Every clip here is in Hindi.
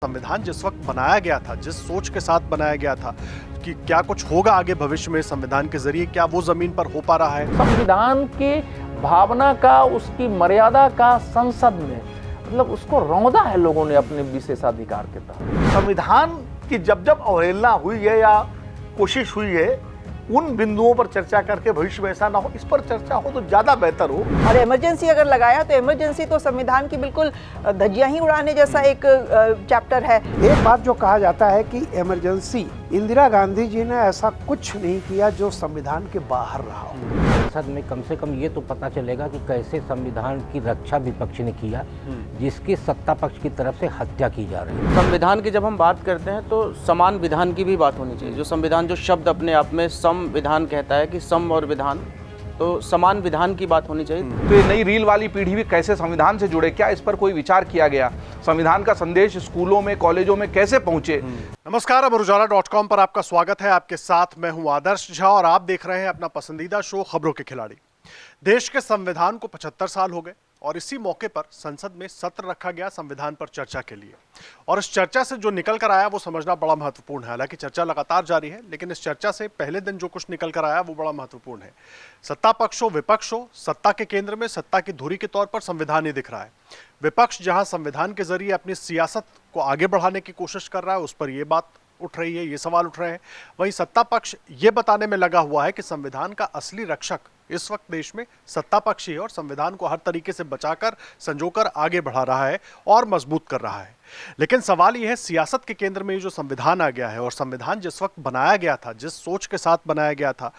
संविधान जिस वक्त बनाया गया था, जिस सोच के साथ बनाया गया था कि क्या कुछ होगा आगे भविष्य में संविधान के जरिए, क्या वो जमीन पर हो पा रहा है? संविधान की भावना का, उसकी मर्यादा का संसद में मतलब उसको रौंदा है लोगों ने अपने विशेषाधिकार के तहत। संविधान की जब जब अवहेलना हुई है या कोशिश हुई है, उन बिंदुओं पर चर्चा करके भविष्य में ऐसा ना हो, इस पर चर्चा हो तो ज्यादा बेहतर हो। और इमरजेंसी अगर लगाया तो इमरजेंसी तो संविधान की बिल्कुल धज्जियां ही उड़ाने जैसा एक चैप्टर है। एक बात जो कहा जाता है कि इमरजेंसी, इंदिरा गांधी जी ने ऐसा कुछ नहीं किया जो संविधान के बाहर रहा हो। संसद में कम से कम ये तो पता चलेगा कि कैसे संविधान की रक्षा विपक्ष ने किया, जिसकी सत्ता पक्ष की तरफ से हत्या की जा रही है। संविधान की जब हम बात करते हैं तो समान विधान की भी बात होनी चाहिए। जो संविधान, जो शब्द अपने आप में संविधान कहता है कि सम और विधान, तो समान विधान की बात होनी चाहिए। तो ये नई रील वाली पीढ़ी भी कैसे संविधान से जुड़े, क्या इस पर कोई विचार किया गया? संविधान का संदेश स्कूलों में, कॉलेजों में कैसे पहुंचे? नमस्कार, अमरउजाला.com पर आपका स्वागत है। आपके साथ मैं हूं आदर्श झा और आप देख रहे हैं अपना पसंदीदा शो खबरों के खिलाड़ी। देश के संविधान को 75 साल हो गए और इसी मौके पर संसद में सत्र रखा गया संविधान पर चर्चा के लिए। और इस चर्चा से जो निकल कर आया वो समझना बड़ा महत्वपूर्ण है। हालांकि चर्चा लगातार जारी है, लेकिन इस चर्चा से पहले दिन जो कुछ निकल कर आया वो बड़ा महत्वपूर्ण है। सत्ता पक्ष हो, विपक्ष हो, सत्ता के केंद्र में सत्ता की धुरी के तौर पर संविधान ही दिख रहा है। विपक्ष जहां संविधान के जरिए अपनी सियासत को आगे बढ़ाने की कोशिश कर रहा है, उस पर यह बात उठ रही है, ये सवाल उठ रहे हैं। वहीं सत्ता पक्ष ये बताने में लगा हुआ है कि संविधान का असली रक्षक इस वक्त देश में सत्ता पक्ष ही है और संविधान को हर तरीके से बचाकर, संजोकर आगे बढ़ा रहा है और मजबूत कर रहा है। लेकिन सवाल यह है, सियासत के केंद्र में जो संविधान आ गया है और संविधान जिस वक्त बनाया गया था, जिस सोच के साथ बनाया गया था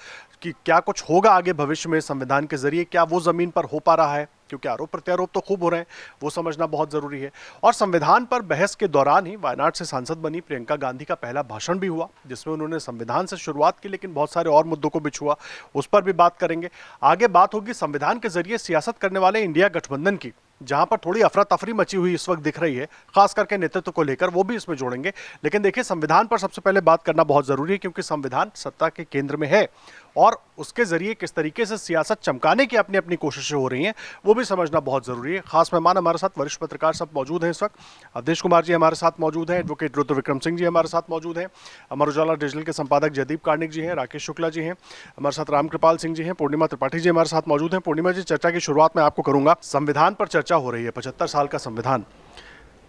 कि क्या कुछ होगा आगे भविष्य में संविधान के जरिए, क्या वो जमीन पर हो पा रहा है? क्योंकि आरोप प्रत्यारोप तो खूब हो रहे हैं, वो समझना बहुत जरूरी है। और संविधान पर बहस के दौरान ही वायनाड से सांसद बनी प्रियंका गांधी का पहला भाषण भी हुआ, जिसमें उन्होंने संविधान से शुरुआत की, लेकिन बहुत सारे और मुद्दों को भी छुआ। उस पर भी बात करेंगे। आगे बात होगी संविधान के जरिए सियासत करने वाले इंडिया गठबंधन की, जहां पर थोड़ी अफरा तफरी मची हुई इस वक्त दिख रही है, खास करके नेतृत्व को लेकर, वो भी इसमें जोड़ेंगे। लेकिन देखिए, संविधान पर सबसे पहले बात करना बहुत जरूरी है, क्योंकि संविधान सत्ता के केंद्र में है और उसके जरिए किस तरीके से सियासत चमकाने की अपनी अपनी कोशिशें हो रही हैं, वो भी समझना बहुत जरूरी है। खास मेहमान हमारे साथ वरिष्ठ पत्रकार सब मौजूद हैं इस वक्त। अवधेश कुमार जी हमारे साथ मौजूद हैं, एडवोकेट रुद्र विक्रम सिंह जी हमारे साथ मौजूद हैं, अमर उजाला डिजिटल के संपादक जयदीप कार्णिक जी हैं, राकेश शुक्ला जी हैं, हमारे साथ रामकृपाल सिंह जी हैं, पूर्णिमा त्रिपाठी जी हमारे साथ मौजूद हैं। पूर्णिमा जी, चर्चा की शुरुआत में आपको करूंगा। संविधान पर चर्चा हो रही है, 75 साल का संविधान,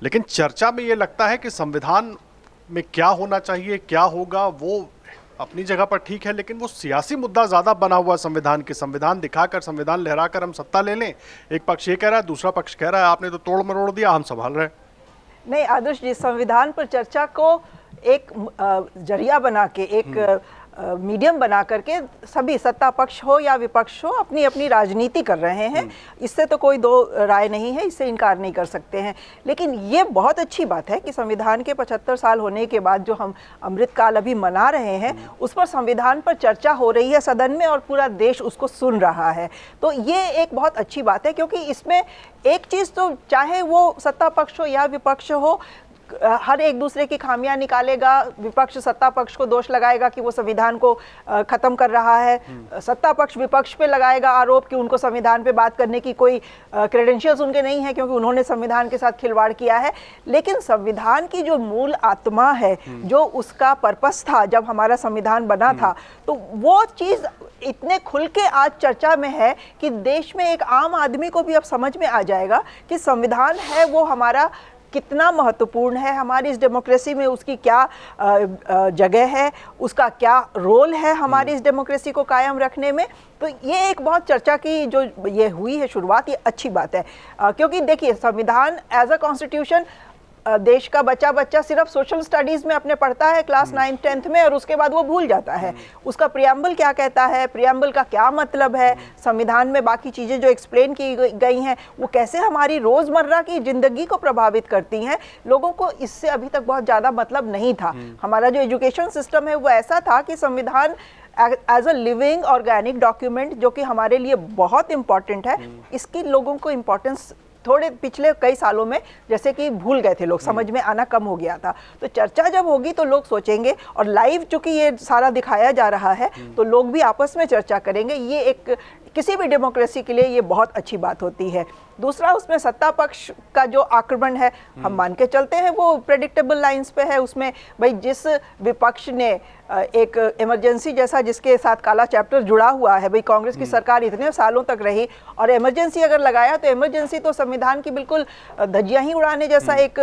लेकिन चर्चा में ये लगता है कि संविधान में क्या होना चाहिए, क्या होगा, वो अपनी जगह पर ठीक है, लेकिन वो सियासी मुद्दा ज्यादा बना हुआ है संविधान के। संविधान दिखाकर, संविधान लहराकर हम सत्ता ले लें, एक पक्ष ये कह रहा है, दूसरा पक्ष कह रहा है आपने तो तोड़ मरोड़ दिया, हम संभाल रहे हैं। नहीं आदर्श जी, संविधान पर चर्चा को एक जरिया बना के, एक मीडियम बना करके सभी सत्ता पक्ष हो या विपक्ष हो अपनी अपनी राजनीति कर रहे हैं। इससे तो कोई दो राय नहीं है, इससे इनकार नहीं कर सकते हैं। लेकिन ये बहुत अच्छी बात है कि संविधान के 75 साल होने के बाद जो हम अमृतकाल अभी मना रहे हैं, उस पर संविधान पर चर्चा हो रही है सदन में और पूरा देश उसको सुन रहा है। तो ये एक बहुत अच्छी बात है, क्योंकि इसमें एक चीज़ तो, चाहे वो सत्ता पक्ष हो या विपक्ष हो, हर एक दूसरे की खामियां निकालेगा। विपक्ष सत्ता पक्ष को दोष लगाएगा कि वो संविधान को खत्म कर रहा है, सत्ता पक्ष विपक्ष पे लगाएगा आरोप कि उनको संविधान पे बात करने की कोई क्रेडेंशियल्स उनके नहीं है, क्योंकि उन्होंने संविधान के साथ खिलवाड़ किया है। लेकिन संविधान की जो मूल आत्मा है, जो उसका पर्पस था जब हमारा संविधान बना था, तो वो चीज़ इतने खुल के आज चर्चा में है कि देश में एक आम आदमी को भी अब समझ में आ जाएगा कि संविधान है वो हमारा कितना महत्वपूर्ण है, हमारी इस डेमोक्रेसी में उसकी क्या जगह है, उसका क्या रोल है हमारी इस डेमोक्रेसी को कायम रखने में। तो ये एक बहुत चर्चा की जो ये हुई है शुरुआत, ये अच्छी बात है। क्योंकि देखिए, संविधान एज अ कॉन्स्टिट्यूशन देश का बच्चा सिर्फ सोशल स्टडीज़ में अपने पढ़ता है क्लास 9th 10th में, और उसके बाद वो भूल जाता है उसका प्रियम्बल क्या कहता है, प्रियम्बल का क्या मतलब है, संविधान में बाकी चीज़ें जो एक्सप्लेन की गई हैं वो कैसे हमारी रोज़मर्रा की ज़िंदगी को प्रभावित करती हैं। लोगों को इससे अभी तक बहुत ज़्यादा मतलब नहीं था। हमारा जो एजुकेशन सिस्टम है वो ऐसा था कि संविधान as a living organic document, जो कि हमारे लिए बहुत इम्पॉर्टेंट है, इसकी लोगों को इम्पोर्टेंस थोड़े पिछले कई सालों में जैसे कि भूल गए थे लोग, समझ में आना कम हो गया था। तो चर्चा जब होगी तो लोग सोचेंगे, और लाइव चूंकि ये सारा दिखाया जा रहा है तो लोग भी आपस में चर्चा करेंगे। ये एक किसी भी डेमोक्रेसी के लिए ये बहुत अच्छी बात होती है। दूसरा, उसमें सत्ता पक्ष का जो आक्रमण है हम मान के चलते हैं वो प्रेडिक्टेबल लाइंस पे है। उसमें भाई जिस विपक्ष ने एक इमरजेंसी जैसा जिसके साथ काला चैप्टर जुड़ा हुआ है, भाई कांग्रेस की सरकार इतने सालों तक रही और इमरजेंसी अगर लगाया तो इमरजेंसी तो संविधान की बिल्कुल धज्जियां ही उड़ाने जैसा एक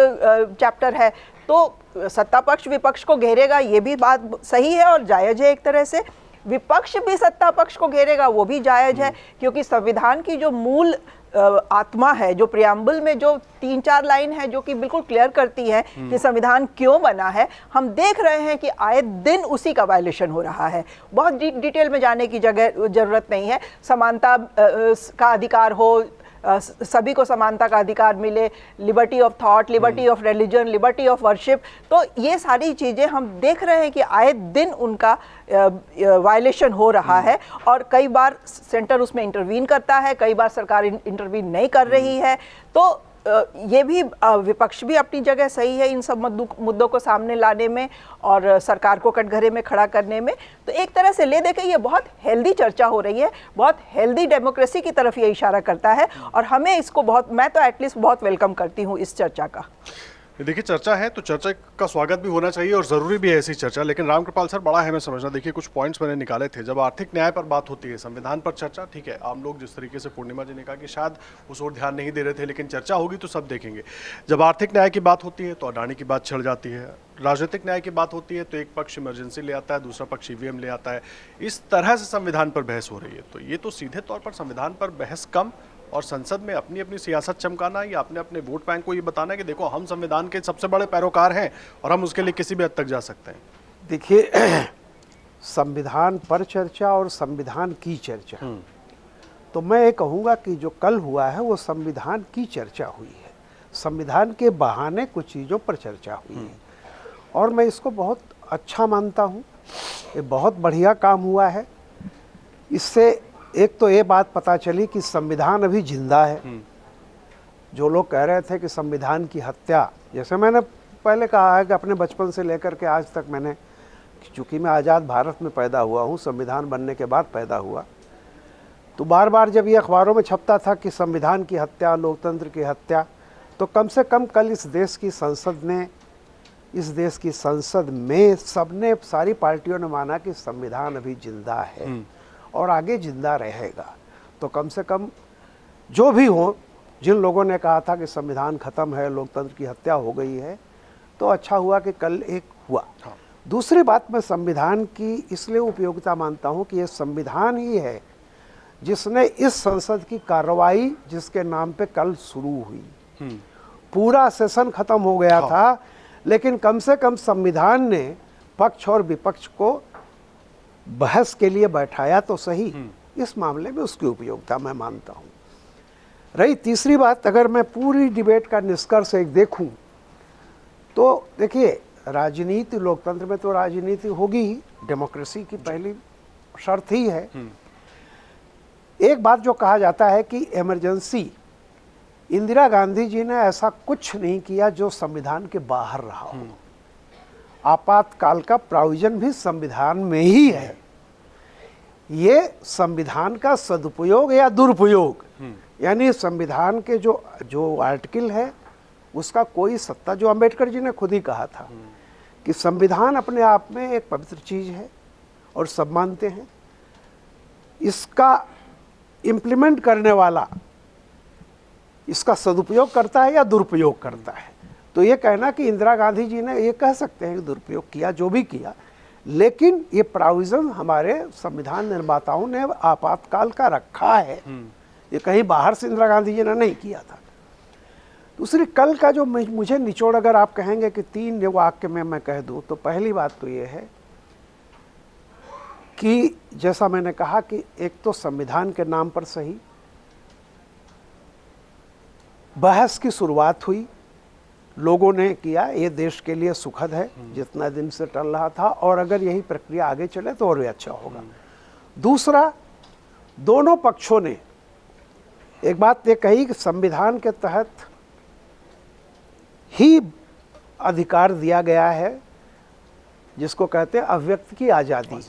चैप्टर है। तो सत्ता पक्ष विपक्ष को घेरेगा, ये भी बात सही है और जायज है। एक तरह से विपक्ष भी सत्ता पक्ष को घेरेगा, वो भी जायज है, क्योंकि संविधान की जो मूल आत्मा है, जो प्रियम्बल में जो 3-4 लाइन है जो कि बिल्कुल क्लियर करती है कि संविधान क्यों बना है, हम देख रहे हैं कि आए दिन उसी का वायलेशन हो रहा है। बहुत डिटेल में जाने की जरूरत नहीं है। समानता का अधिकार हो, सभी को समानता का अधिकार मिले, liberty of thought, liberty of religion, liberty of worship, तो ये सारी चीज़ें हम देख रहे हैं कि आए दिन उनका वायलेशन हो रहा है। और कई बार सेंटर उसमें इंटरवीन करता है, कई बार सरकार इंटरवीन नहीं कर रही है। तो ये भी विपक्ष भी अपनी जगह सही है इन सब मुद्दों को सामने लाने में और सरकार को कटघरे में खड़ा करने में। तो एक तरह से ले देखे ये बहुत हेल्दी चर्चा हो रही है, बहुत हेल्दी डेमोक्रेसी की तरफ ये इशारा करता है और हमें इसको बहुत, मैं तो एटलीस्ट बहुत वेलकम करती हूँ इस चर्चा का। देखिए चर्चा है तो चर्चा का स्वागत भी होना चाहिए और ज़रूरी भी है ऐसी चर्चा। लेकिन रामकृपाल सर, बड़ा है हमें समझना। देखिए कुछ पॉइंट्स मैंने निकाले थे। जब आर्थिक न्याय पर बात होती है, संविधान पर चर्चा, ठीक है, आम लोग जिस तरीके से पूर्णिमा जी ने कहा कि शायद उस ओर ध्यान नहीं दे रहे थे, लेकिन चर्चा होगी तो सब देखेंगे। जब आर्थिक न्याय की बात होती है तो अडानी की बात छिड़ जाती है। राजनीतिक न्याय की बात होती है तो एक पक्ष इमरजेंसी ले आता है, दूसरा पक्ष ईवीएम ले आता है। इस तरह से संविधान पर बहस हो रही है। तो ये तो सीधे तौर पर संविधान पर बहस कम और संसद में अपनी अपनी सियासत चमकाना या अपने अपने वोट बैंक को ये बताना कि देखो हम संविधान के सबसे बड़े पैरोकार हैं और हम उसके लिए किसी भी हद तक जा सकते हैं। देखिए संविधान पर चर्चा और संविधान की चर्चा, तो मैं ये कहूँगा कि जो कल हुआ है वो संविधान की चर्चा हुई है। संविधान के बहाने कुछ चीज़ों पर चर्चा हुई है और मैं इसको बहुत अच्छा मानता हूँ। ये बहुत बढ़िया काम हुआ है। इससे एक तो ये बात पता चली कि संविधान अभी जिंदा है। जो लोग कह रहे थे कि संविधान की हत्या, जैसे मैंने पहले कहा है कि अपने बचपन से लेकर के आज तक मैंने, चूँकि मैं आज़ाद भारत में पैदा हुआ हूँ, संविधान बनने के बाद पैदा हुआ, तो बार बार जब ये अखबारों में छपता था कि संविधान की हत्या, लोकतंत्र की हत्या, तो कम से कम कल इस देश की संसद में सबने, सारी पार्टियों ने माना कि संविधान अभी जिंदा है और आगे जिंदा रहेगा। तो कम से कम जो भी हो, जिन लोगों ने कहा था कि संविधान खत्म है, लोकतंत्र की हत्या हो गई है, तो अच्छा हुआ कि कल एक हुआ। दूसरी बात, मैं संविधान की इसलिए उपयोगिता मानता हूं कि ये संविधान ही है जिसने इस संसद की कार्रवाई, जिसके नाम पे कल शुरू हुई, पूरा सेशन खत्म हो गया था, लेकिन कम से कम संविधान ने पक्ष और विपक्ष को बहस के लिए बैठाया तो सही। इस मामले में उसकी उपयोगिता मैं मानता हूँ। रही तीसरी बात, अगर मैं पूरी डिबेट का निष्कर्ष एक देखूं तो देखिए, राजनीति, लोकतंत्र में तो राजनीति होगी ही, डेमोक्रेसी की पहली शर्त ही है। एक बात जो कहा जाता है कि इमरजेंसी, इंदिरा गांधी जी ने ऐसा कुछ नहीं किया जो संविधान के बाहर रहा हो। आपातकाल का प्रोविजन भी संविधान में ही है। ये संविधान का सदुपयोग या दुरुपयोग, यानी संविधान के जो आर्टिकल है उसका कोई सत्ता, जो अंबेडकर जी ने खुद ही कहा था कि संविधान अपने आप में एक पवित्र चीज है और सब मानते हैं, इसका इम्प्लीमेंट करने वाला इसका सदुपयोग करता है या दुरुपयोग करता है। तो ये कहना कि इंदिरा गांधी जी ने, ये कह सकते हैं कि दुरुपयोग किया, जो भी किया, लेकिन ये प्रोविजन हमारे संविधान निर्माताओं ने आपातकाल का रखा है। ये कहीं बाहर से इंदिरा गांधी जी ने नहीं किया था। दूसरी, कल का जो मुझे निचोड़, अगर आप कहेंगे कि 3 वाक्य में मैं कह दूं, तो पहली बात तो ये है कि जैसा मैंने कहा कि एक तो संविधान के नाम पर सही बहस की शुरुआत हुई, लोगों ने किया, ये देश के लिए सुखद है जितना दिन से टल रहा था, और अगर यही प्रक्रिया आगे चले तो और भी अच्छा होगा। दूसरा, दोनों पक्षों ने एक बात ये कही कि संविधान के तहत ही अधिकार दिया गया है जिसको कहते हैं अभिव्यक्त की आज़ादी।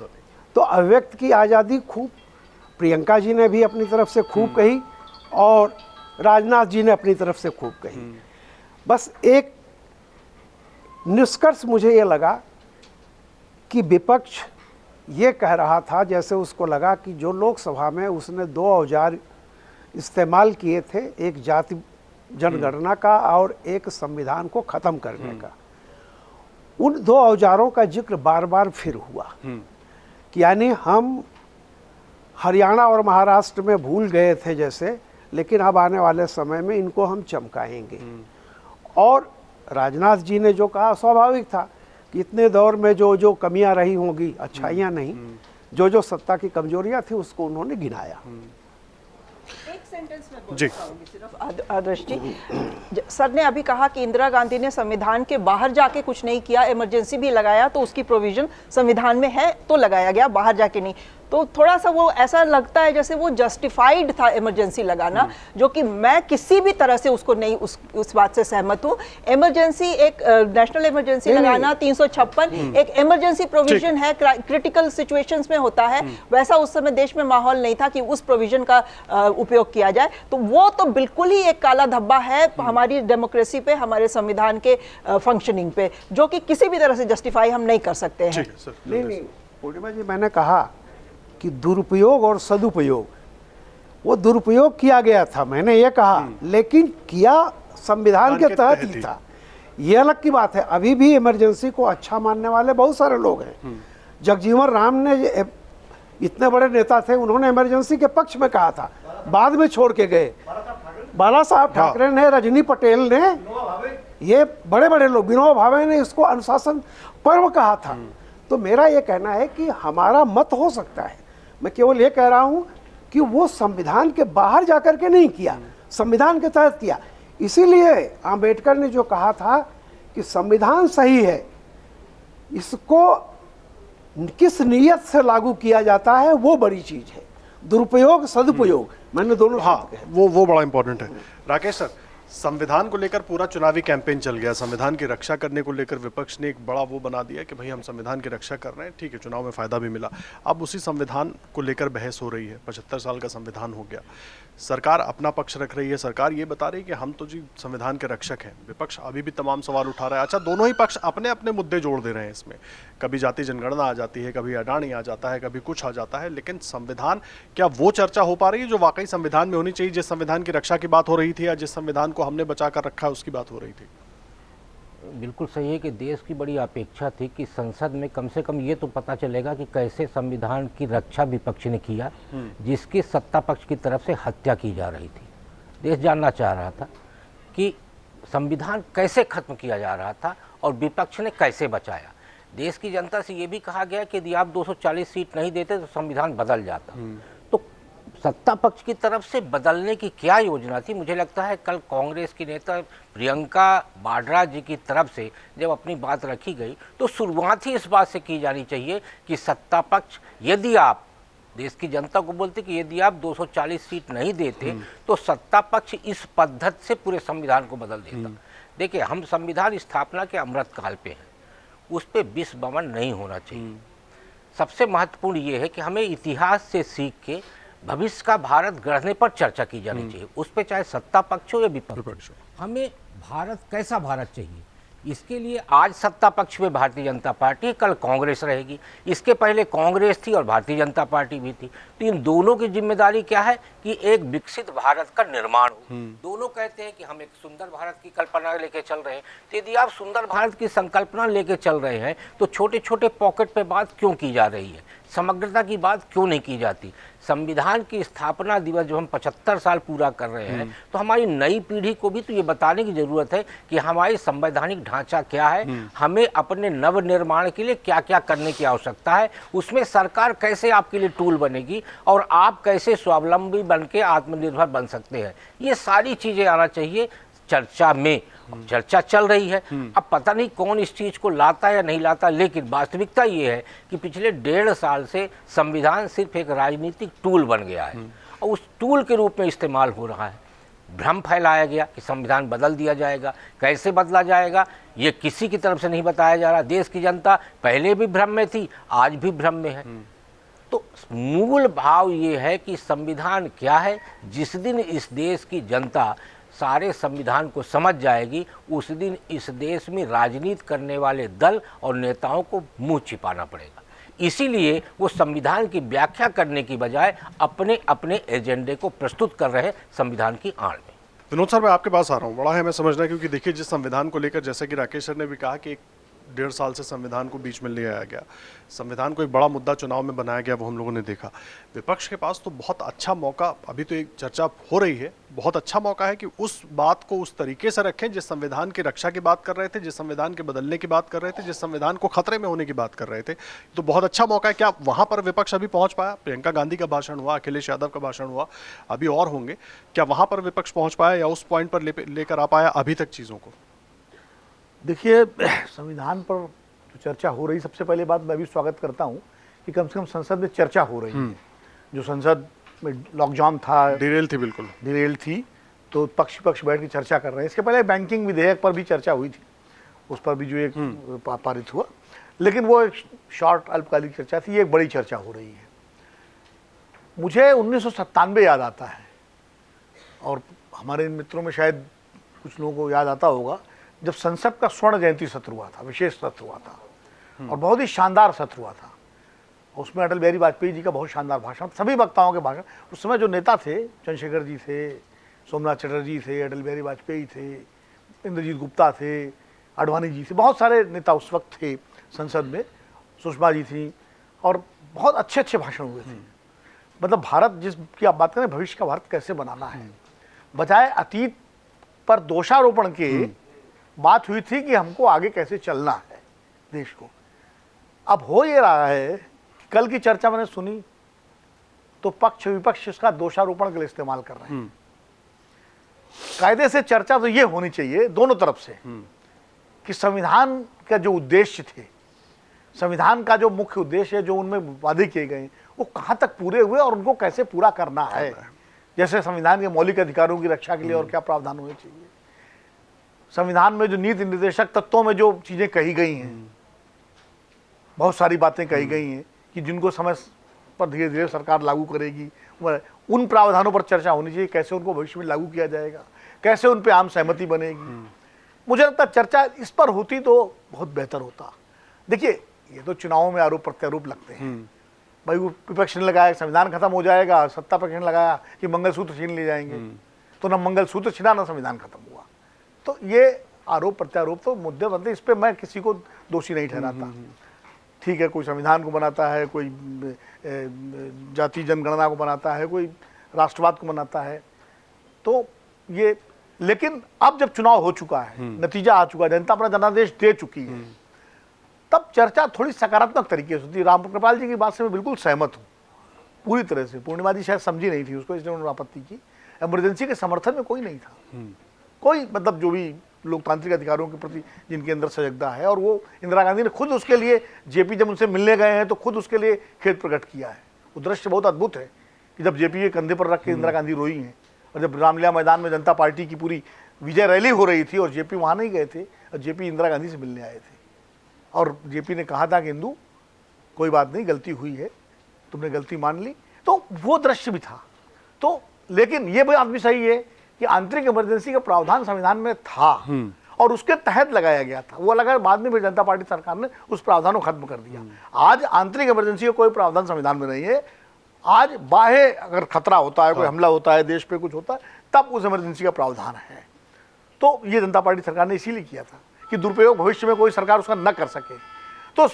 तो अभिव्यक्त की आज़ादी खूब प्रियंका जी ने भी अपनी तरफ से खूब कही और राजनाथ जी ने अपनी तरफ से खूब कही। बस एक निष्कर्ष मुझे ये लगा कि विपक्ष ये कह रहा था, जैसे उसको लगा कि जो लोकसभा में उसने 2 औजार इस्तेमाल किए थे, एक जाति जनगणना का और एक संविधान को ख़त्म करने का, उन 2 औजारों का जिक्र बार बार फिर हुआ कि यानी हम हरियाणा और महाराष्ट्र में भूल गए थे जैसे, लेकिन अब आने वाले समय में इनको हम चमकाएंगे। और राजनाथ जी ने जो कहा स्वाभाविक था कि इतने दौर में जो जो कमियां रही होंगी, अच्छाइयां नहीं, जो जो सत्ता की कमजोरियां थी उसको उन्होंने गिनाया। एक सेंटेंस में जी। बोलना चाहूंगी सिर्फ आदर्श जी, सर ने अभी कहा कि इंदिरा गांधी ने संविधान के बाहर जाके कुछ नहीं किया, इमरजेंसी भी लगाया तो उसकी प्रोविजन संविधान में है तो लगाया गया, बाहर जाके नहीं। तो थोड़ा सा वो ऐसा लगता है जैसे वो जस्टिफाइड था इमरजेंसी लगाना, जो कि मैं किसी भी तरह से उसको नहीं उस बात से सहमत हूँ। इमरजेंसी एक नेशनल इमरजेंसी लगाना 356 एक इमरजेंसी प्रोविजन है, क्रिटिकल सिचुएशंस में होता है, वैसा उस समय देश में माहौल नहीं था कि उस प्रोविजन का उपयोग किया जाए। तो वो तो बिल्कुल ही एक काला धब्बा है हमारी डेमोक्रेसी पे, हमारे संविधान के फंक्शनिंग पे, जो कि किसी भी तरह से जस्टिफाई हम नहीं कर सकते हैं। नहीं, पूर्णिमा जी, मैंने कहा कि दुरुपयोग और सदुपयोग, वो दुरुपयोग किया गया था, मैंने ये कहा, लेकिन किया संविधान के तहत ही था, ये अलग की बात है। अभी भी इमरजेंसी को अच्छा मानने वाले बहुत सारे लोग हैं। जगजीवन राम ने इतने बड़े नेता थे, उन्होंने इमरजेंसी के पक्ष में कहा था, बाद में छोड़ के गए। बाला साहब ठाकरे ने, रजनी पटेल ने, ये बड़े बड़े लोग, विनोबा भावे ने इसको अनुशासन पर्व कहा था। तो मेरा ये कहना है कि हमारा मत हो सकता है, मैं केवल ये कह रहा हूं कि वो संविधान के बाहर जाकर के नहीं किया, संविधान के तहत किया। इसीलिए आम्बेडकर ने जो कहा था कि संविधान सही है, इसको किस नीयत से लागू किया जाता है वो बड़ी चीज है। दुरुपयोग सदुपयोग, मैंने दोनों हाँ, वो बड़ा इंपॉर्टेंट है। राकेश सर, संविधान को लेकर पूरा चुनावी कैंपेन चल गया, संविधान की रक्षा करने को लेकर विपक्ष ने एक बड़ा वो बना दिया कि भाई हम संविधान की रक्षा कर रहे हैं, ठीक है, चुनाव में फायदा भी मिला। अब उसी संविधान को लेकर बहस हो रही है, 75 साल का संविधान हो गया, सरकार अपना पक्ष रख रही है, सरकार ये बता रही है कि हम तो जी संविधान के रक्षक हैं, विपक्ष अभी भी तमाम सवाल उठा रहा है। अच्छा, दोनों ही पक्ष अपने अपने मुद्दे जोड़ दे रहे हैं इसमें, कभी जाति जनगणना आ जाती है, कभी अडानी आ जाता है, कभी कुछ आ जाता है, लेकिन संविधान, क्या वो चर्चा हो पा रही है जो वाकई संविधान में होनी चाहिए, जिस संविधान की रक्षा की बात हो रही थी, या जिस संविधान को हमने बचा कर रखा है उसकी बात हो रही थी? बिल्कुल सही है कि देश की बड़ी अपेक्षा थी कि संसद में कम से कम ये तो पता चलेगा कि कैसे संविधान की रक्षा विपक्ष ने किया, जिसकी सत्ता पक्ष की तरफ से हत्या की जा रही थी। देश जानना चाह रहा था कि संविधान कैसे खत्म किया जा रहा था और विपक्ष ने कैसे बचाया। देश की जनता से ये भी कहा गया कि यदि आप 240 सीट नहीं देते तो संविधान बदल जाता। तो सत्ता पक्ष की तरफ से बदलने की क्या योजना थी? मुझे लगता है कल कांग्रेस की नेता प्रियंका वाड्रा जी की तरफ से जब अपनी बात रखी गई तो शुरुआत ही इस बात से की जानी चाहिए कि सत्ता पक्ष, यदि आप देश की जनता को बोलते कि यदि आप 240 सीट नहीं देते तो सत्ता पक्ष इस पद्धति से पूरे संविधान को बदल देता। देखिए, हम संविधान स्थापना के अमृत काल पे हैं, उस पर विष वमन नहीं होना चाहिए। सबसे महत्वपूर्ण ये है कि हमें इतिहास से सीख के भविष्य का भारत गढ़ने पर चर्चा की जानी चाहिए, उस पर चाहे सत्ता पक्ष हो या विपक्ष हो। हमें भारत कैसा भारत चाहिए, इसके लिए आज सत्ता पक्ष में भारतीय जनता पार्टी, कल कांग्रेस रहेगी। इसके पहले कांग्रेस थी और भारतीय जनता पार्टी भी थी। तो इन दोनों की जिम्मेदारी क्या है कि एक विकसित भारत का निर्माण हो। दोनों कहते हैं कि हम एक सुंदर भारत की कल्पना लेके चल रहे हैं। तो यदि आप सुंदर भारत की संकल्पना लेके चल रहे हैं तो छोटे छोटे पॉकेट पे बात क्यों की जा रही है, समग्रता की बात क्यों नहीं की जाती? संविधान की स्थापना दिवस जो हम 75 साल पूरा कर रहे हैं, तो हमारी नई पीढ़ी को भी तो ये बताने की जरूरत है कि हमारी संवैधानिक ढांचा क्या है, हमें अपने नव निर्माण के लिए क्या क्या करने की आवश्यकता है, उसमें सरकार कैसे आपके लिए टूल बनेगी और आप कैसे स्वावलंबी बन के आत्मनिर्भर बन सकते हैं। ये सारी चीज़ें आना चाहिए चर्चा में। चर्चा चल रही है, अब पता नहीं कौन इस चीज को लाता या नहीं लाता, लेकिन वास्तविकता ये है कि पिछले 1.5 साल से संविधान सिर्फ एक राजनीतिक टूल बन गया है। और उस टूल के रूप में इस्तेमाल हो रहा है। भ्रम फैलाया गया कि संविधान बदल दिया जाएगा, कैसे बदला जाएगा ये किसी की तरफ से नहीं बताया जा रहा। देश की जनता पहले भी भ्रम में थी, आज भी भ्रम में है। तो मूल भाव ये है कि संविधान क्या है। जिस दिन इस देश की जनता सारे संविधान को समझ जाएगी, उस दिन इस देश में राजनीति करने वाले दल और नेताओं को मुंह छिपाना पड़ेगा। इसीलिए वो संविधान की व्याख्या करने की बजाय अपने अपने एजेंडे को प्रस्तुत कर रहे संविधान की आड़ में। विनोद सर, मैं आपके पास आ रहा हूँ। बड़ा है मैं समझना, क्योंकि देखिए जिस संविधान को लेकर, जैसे कि राकेश सर ने भी कहा कि 1.5 साल से संविधान को बीच में ले आया गया, संविधान को एक बड़ा मुद्दा चुनाव में बनाया गया, वो हम लोगों ने देखा। विपक्ष के पास तो बहुत अच्छा मौका, अभी तो एक चर्चा हो रही है, बहुत अच्छा मौका है कि उस बात को उस तरीके से रखें जिस संविधान की रक्षा की बात कर रहे थे, जिस संविधान के बदलने की बात कर रहे थे, जिस संविधान को खतरे में होने की बात कर रहे थे। तो बहुत अच्छा मौका है। क्या वहां पर विपक्ष अभी पहुंच पाया? प्रियंका गांधी का भाषण हुआ, अखिलेश यादव का भाषण हुआ, अभी और होंगे। क्या वहां पर विपक्ष पहुंच पाया या उस पॉइंट पर लेकर आ पाया अभी तक चीजों को? देखिए, संविधान पर जो चर्चा हो रही, सबसे पहले बात मैं भी स्वागत करता हूं कि कम से कम संसद में चर्चा हो रही है। जो संसद में लॉकडाउन था, डिरेल थी, बिल्कुल डिरेल थी, तो पक्ष पक्ष बैठ के चर्चा कर रहे हैं। इसके पहले बैंकिंग विधेयक पर भी चर्चा हुई थी, उस पर भी जो एक पारित हुआ, लेकिन वो एक शॉर्ट अल्पकालिक चर्चा थी। ये एक बड़ी चर्चा हो रही है। मुझे 1997 याद आता है, और हमारे इन मित्रों में शायद कुछ लोगों को याद आता होगा, जब संसद का स्वर्ण जयंती सत्र हुआ था, विशेष सत्र हुआ था, और बहुत ही शानदार सत्र हुआ था। उसमें अटल बिहारी वाजपेयी जी का बहुत शानदार भाषण, सभी वक्ताओं के भाषण। उस समय जो नेता थे, चंद्रशेखर जी थे, सोमनाथ चटर्जी थे, अटल बिहारी वाजपेयी थे, इंद्रजीत गुप्ता थे, आडवाणी जी थे, बहुत सारे नेता उस वक्त थे संसद में, सुषमा जी थी, और बहुत अच्छे अच्छे भाषण हुए थे। मतलब भारत जिसकी आप बात करें, भविष्य का भारत कैसे बनाना है, बजाय अतीत पर दोषारोपण के बात हुई थी कि हमको आगे कैसे चलना है देश को। अब हो ये रहा है, कल की चर्चा मैंने सुनी तो पक्ष विपक्ष इसका दोषारोपण के लिए इस्तेमाल कर रहे हैं। कायदे से चर्चा तो ये होनी चाहिए दोनों तरफ से कि संविधान का जो उद्देश्य थे, संविधान का जो मुख्य उद्देश्य है, जो उनमें वादे किए गए, वो कहाँ तक पूरे हुए और उनको कैसे पूरा करना है। जैसे संविधान के मौलिक अधिकारों की रक्षा के लिए और क्या प्रावधान होने चाहिए, संविधान में जो नीति निर्देशक तत्वों में जो चीजें कही गई हैं, बहुत सारी बातें कही गई हैं कि जिनको समय पर धीरे धीरे सरकार लागू करेगी, उन प्रावधानों पर चर्चा होनी चाहिए, कैसे उनको भविष्य में लागू किया जाएगा, कैसे उन पर आम सहमति बनेगी। मुझे लगता है चर्चा इस पर होती तो बहुत बेहतर होता। देखिए, ये तो चुनावों में आरोप प्रत्यारोप लगते हैं। भाई विपक्ष ने लगाया संविधान खत्म हो जाएगा, सत्ता पक्ष ने लगाया कि मंगलसूत्र छीन ले जाएंगे, तो ना मंगलसूत्र छीना ना संविधान खत्म हुआ। तो ये आरोप प्रत्यारोप तो मुद्दे बनते, इस पर मैं किसी को दोषी नहीं ठहराता। ठीक है, कोई संविधान को बनाता है, कोई जाति जनगणना को बनाता है, कोई राष्ट्रवाद को बनाता है, तो ये, लेकिन अब जब चुनाव हो चुका है, नतीजा आ चुका है, जनता अपना जनादेश दे चुकी है, तब चर्चा थोड़ी सकारात्मक तरीके से होती है। रामकृपाल जी की बात से मैं बिल्कुल सहमत हूँ पूरी तरह से। पूर्णिमा जी शायद समझी नहीं थी उसको, इसलिए उन्होंने आपत्ति की। इमरजेंसी के समर्थन में कोई नहीं था, कोई, मतलब जो भी लोकतांत्रिक अधिकारों के प्रति जिनके अंदर सजगता है, और वो इंदिरा गांधी ने खुद उसके लिए, जेपी जब उनसे मिलने गए हैं तो खुद उसके लिए खेद प्रकट किया है। वो दृश्य बहुत अद्भुत है कि जब जेपी के कंधे पर रख के इंदिरा गांधी रोई हैं, और जब रामलीला मैदान में जनता पार्टी की पूरी विजय रैली हो रही थी और जेपी वहाँ नहीं गए थे, और जेपी इंदिरा गांधी से मिलने आए थे, और जेपी ने कहा था कि इंदू कोई बात नहीं, गलती हुई है, तुमने गलती मान ली, तो वो दृश्य भी था। तो लेकिन ये बात भी सही है कि आंतरिक इमरजेंसी का प्रावधान संविधान में था और उसके तहत लगाया गया था, वो लगा, बाद में फिर जनता पार्टी सरकार ने उस प्रावधान को खत्म कर दिया। आज आंतरिक इमरजेंसी का कोई प्रावधान संविधान में नहीं है। आज बाह्य अगर खतरा होता है, कोई हमला होता है, देश पे कुछ होता है, तब उस इमरजेंसी का प्रावधान है। तो ये जनता पार्टी सरकार ने इसीलिए किया था कि दुरुपयोग भविष्य में कोई सरकार उसका न कर सके। तो